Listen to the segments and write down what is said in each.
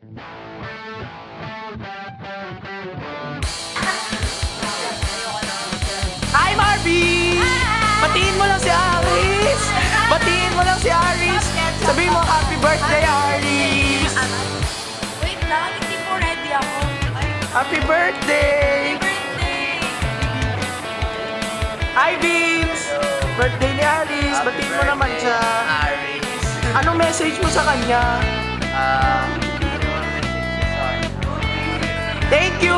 Hi, Marvin! Batiin mo lang si Aris! Batiin mo lang si Aris! Sabihin mo, happy birthday, Aris! Wait lang, hindi po ready ako. Happy birthday! Hi, Vince! Birthday ni Aris! Batiin mo naman siya. Aris. Anong message mo sa kanya? Thank you!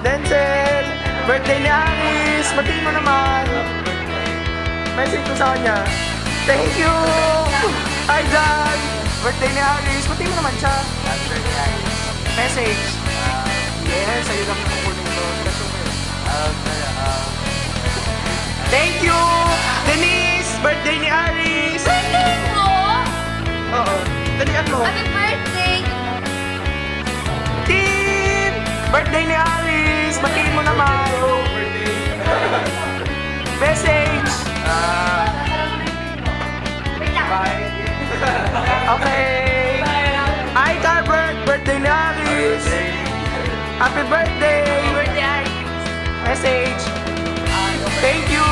Denzel! Birthday ni Aris! Batiin mo naman! Message mo sa kanya. Thank you! Hi, John! Birthday ni Aris! Batiin mo naman siya. Message. Yes, sa'yo lang kukunin ko. Thank you! Denise! Birthday ni Aris! Birthday mo? Oo. Dalian mo. Happy birthday! Team! Birthday ni Aris! Batiin mo naman! Message! Wait lang. Okay! Hi, Carbert! Birthday ni Aris! Happy birthday! Birthday, Aris. Message! Thank you!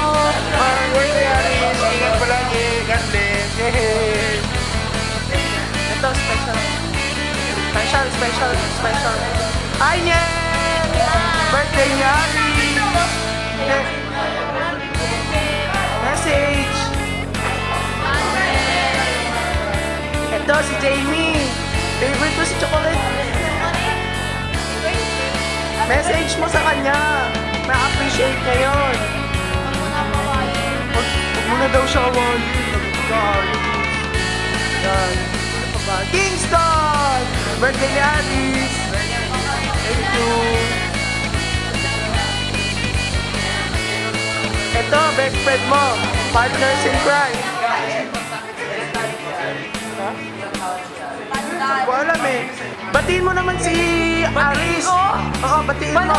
Birthday, Aris! Ingat po lagi! God bless! Yay! Ito, special. Special. Hi, Niel! Birthday ni Aris! Message! Ito, si Jamie! Favorite mo si Chocolate! Message mo sa kanya! Ma-appreciate niya yun! Huwag mo na daw siya award! Yan! Kingston! Birthday ni Aris! Thank you! Ito, best friend mo! Partners in crime! Hindi ko alam eh. Batiin mo naman si Aris. Oo, batiin mo.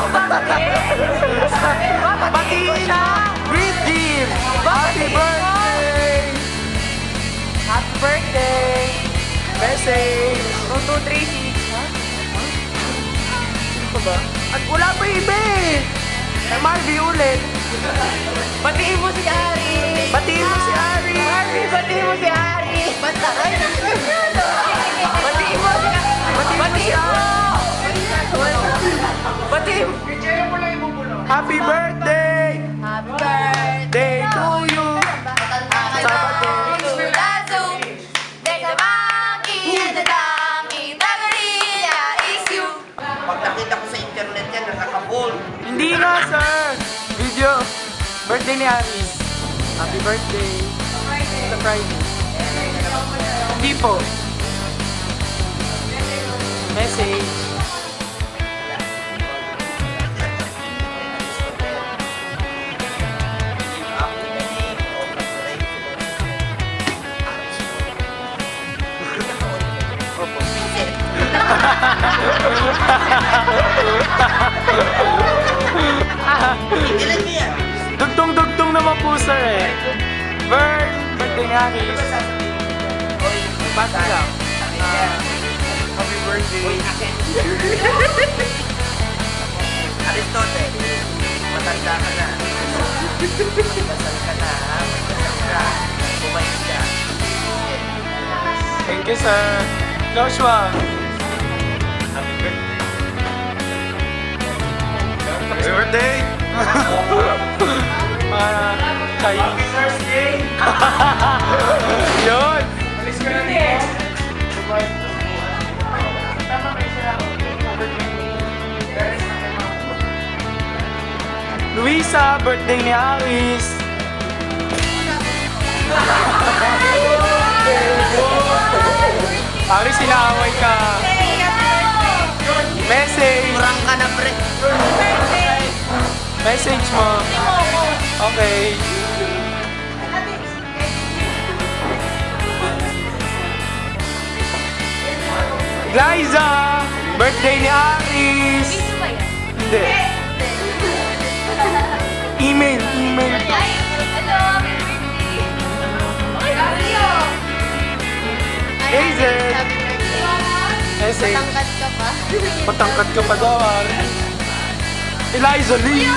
Batiin siya. Great gift. Happy birthday. Happy birthday. Message. 2236. Ha? Sino pa ba? At wala pa iba eh. Ay, Marvy ulit. Batiin mo si Aris! Batiin mo si Aris. Marvin, batiin mo si Aris! Batiin mo si Batiin mo si Batiin mo! Happy birthday. Happy birthday! Day to you. Sabado. Lazo, there's a monkey in the donkey, the gorilla is you. Pag nakita ko sa internet yan, nakakabol. Hindi nga, sir. Video. Birthday ni Aris. Happy birthday. Sa Friday. Hindi po. Message. Ilan mo yan? Dugtong-dugtong naman po, sir eh. Birthday ni Aris. Basta lang. Happy birthday. Aristotle, matanda ka na. Magdasal ka na, ha? Magdasal ka. Bumalik ka. Thank you, sir. Joshua. Happy birthday. Happy birthday. Chinese. Thursday. Yun. Alis ka na dito. Luisa, birthday ni Aris. Aris, inaaway ka. Message. Kurang ka na, pre. Message mo. Okay. Glyza, birthday ni Aris. Video ba yan? Hindi. Email. Ay, hello, happy birthday! Okay, Mario! Hazel. Happy birthday! Message. Matangkad ka pa. Patangkad ka pa daw, Eliza Lee.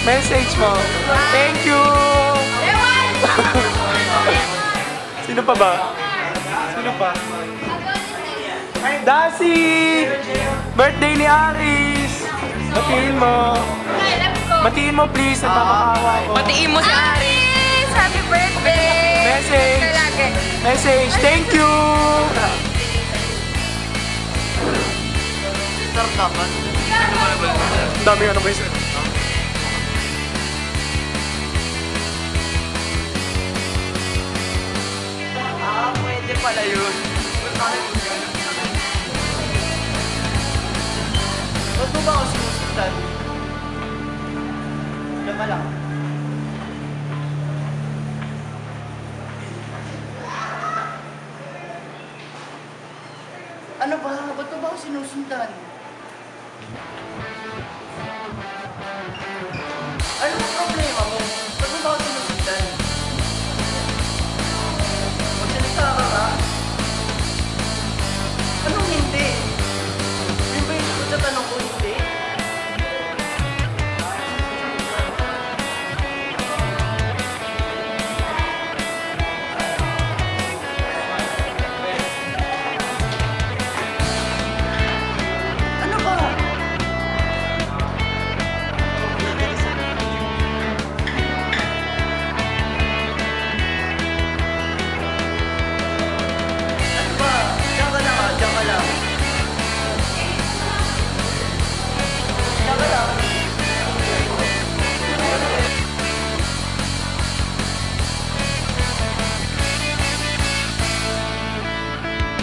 Message mo. Thank you. Ewan! Sino pa ba? Sino pa? Dasi! Birthday ni Aris! Batiin mo. Batiin mo please, nagpapakawa ko. Patiin mo si Ari. Aris! Happy birthday! Message! Lagi. Message! Thank you! Sarap dapat. Ang dami ano ba yun? Pwede pala yun. Ba't mo ba ako sinusundan? Diyan ka lang. Ano ba? Ba't mo ba ako sinusundan?